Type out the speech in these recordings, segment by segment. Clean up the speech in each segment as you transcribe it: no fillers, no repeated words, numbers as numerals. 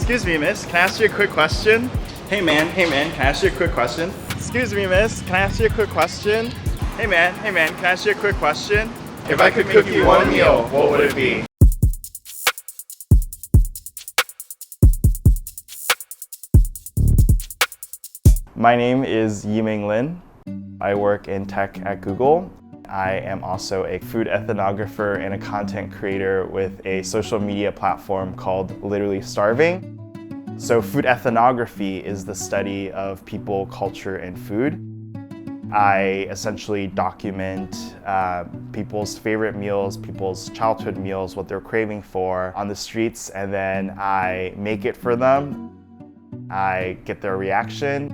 Excuse me, miss, can I ask you a quick question? Hey man, can I ask you a quick question? Excuse me, miss, can I ask you a quick question? Hey man, can I ask you a quick question? If I could cook you one meal, what would it be? My name is YiMing Lin. I work in tech at Google. I am also a food ethnographer and a content creator with a social media platform called Literally Starving. So food ethnography is the study of people, culture, and food. I essentially document people's favorite meals, people's childhood meals, what they're craving for on the streets, and then I make it for them. I get their reaction.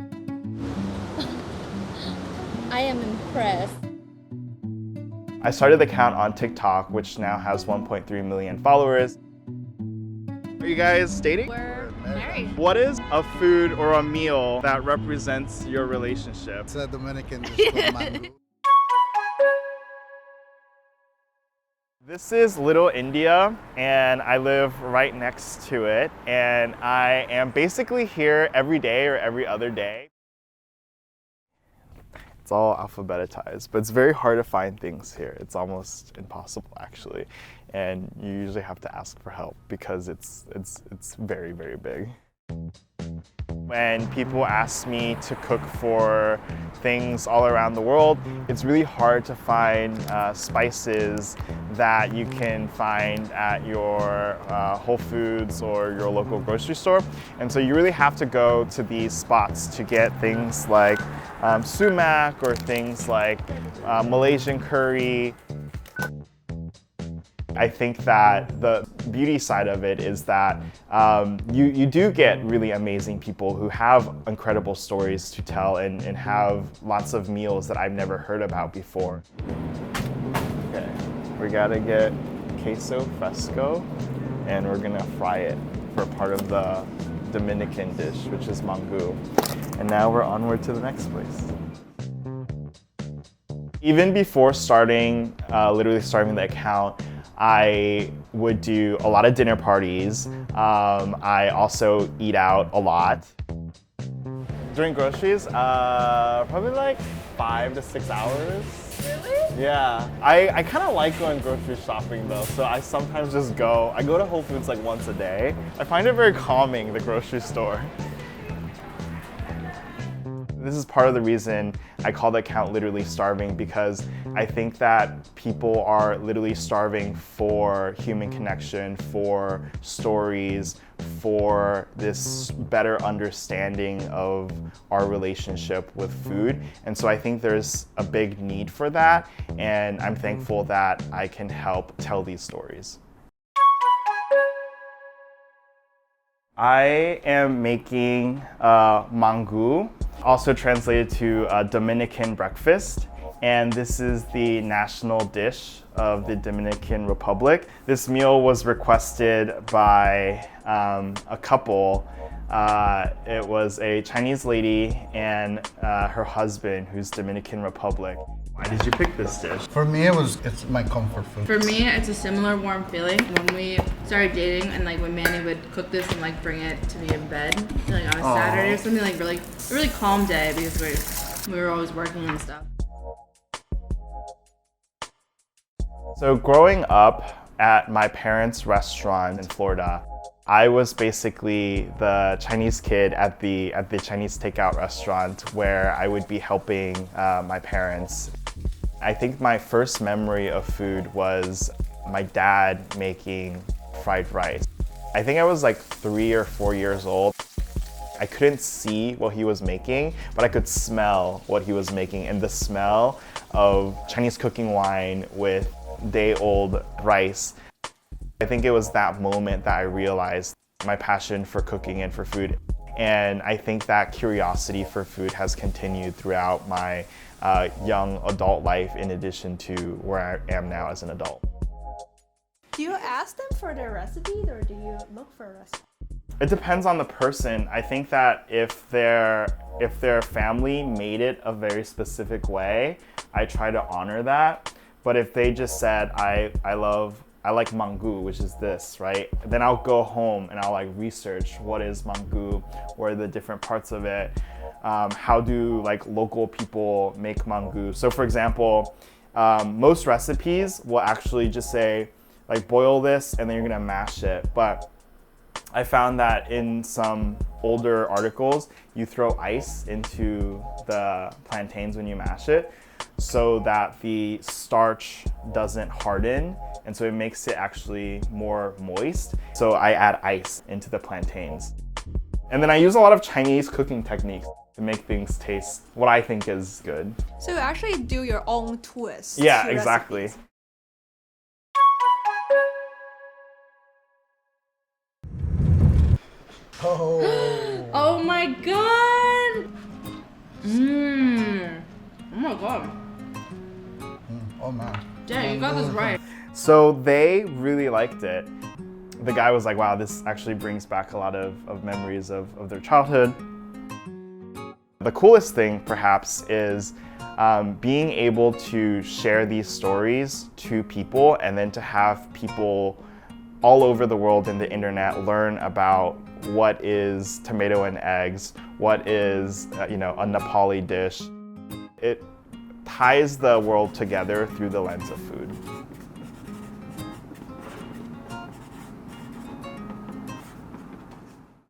I am impressed. I started the account on TikTok, which now has 1.3 million followers. Are you guys dating? We're married. What is a food or a meal that represents your relationship? It's a Dominican dish called mango. This is Little India, and I live right next to it, and I am basically here every day or every other day. It's all alphabetized, but it's very hard to find things here. It's almost impossible, actually, and you usually have to ask for help because it's very, very big. When people ask me to cook for things all around the world, it's really hard to find spices that you can find at your Whole Foods or your local grocery store. And so you really have to go to these spots to get things like sumac or things like Malaysian curry. I think that the beauty side of it is that you do get really amazing people who have incredible stories to tell and have lots of meals that I've never heard about before. Okay, we gotta get queso fresco and we're gonna fry it for part of the Dominican dish, which is mango. And now we're onward to the next place. Even before literally starting the account, I would do a lot of dinner parties. I also eat out a lot. During groceries, probably like 5 to 6 hours. Really? Yeah. I kind of like going grocery shopping though, so I sometimes just I go to Whole Foods like once a day. I find it very calming, the grocery store. This is part of the reason I call the account Literally Starving, because I think that people are literally starving for human connection, for stories, for this better understanding of our relationship with food. And so I think there's a big need for that, and I'm thankful that I can help tell these stories. I am making mango, also translated to Dominican breakfast, and this is the national dish of the Dominican Republic. This meal was requested by a couple. It was a Chinese lady and her husband, who's Dominican Republic. Why did you pick this dish? For me, it's my comfort food. For me, it's a similar warm feeling. When we started dating and like when Manny would cook this and like bring it to me in bed, like on a Saturday or something, like a really calm day because we were always working and stuff. So growing up at my parents' restaurant in Florida, I was basically the Chinese kid at the Chinese takeout restaurant where I would be helping my parents. I think my first memory of food was my dad making fried rice. I think I was like 3 or 4 years old. I couldn't see what he was making, but I could smell what he was making, and the smell of Chinese cooking wine with day-old rice. I think it was that moment that I realized my passion for cooking and for food. And I think that curiosity for food has continued throughout my young adult life, in addition to where I am now as an adult. Do you ask them for their recipes or do you look for a recipe? It depends on the person. I think that if their family made it a very specific way, I try to honor that. But if they just said, I love I like mangu, which is this, right? Then I'll go home and I'll like research what is mangu, what are the different parts of it, how do like local people make mangu. So for example, most recipes will actually just say like boil this and then you're gonna mash it. But I found that in some older articles, you throw ice into the plantains when you mash it so that the starch doesn't harden, and so it makes it actually more moist. So I add ice into the plantains. And then I use a lot of Chinese cooking techniques to make things taste what I think is good. So you actually do your own twist. Yeah, to exactly. recipes. Oh. Oh my god! Mmm. Oh my god. Oh man. Dang, you got this right. So they really liked it. The guy was like, wow, this actually brings back a lot of memories of their childhood. The coolest thing, perhaps, is being able to share these stories to people and then to have people all over the world in the internet learn about what is tomato and eggs, what is a Nepali dish. It ties the world together through the lens of food.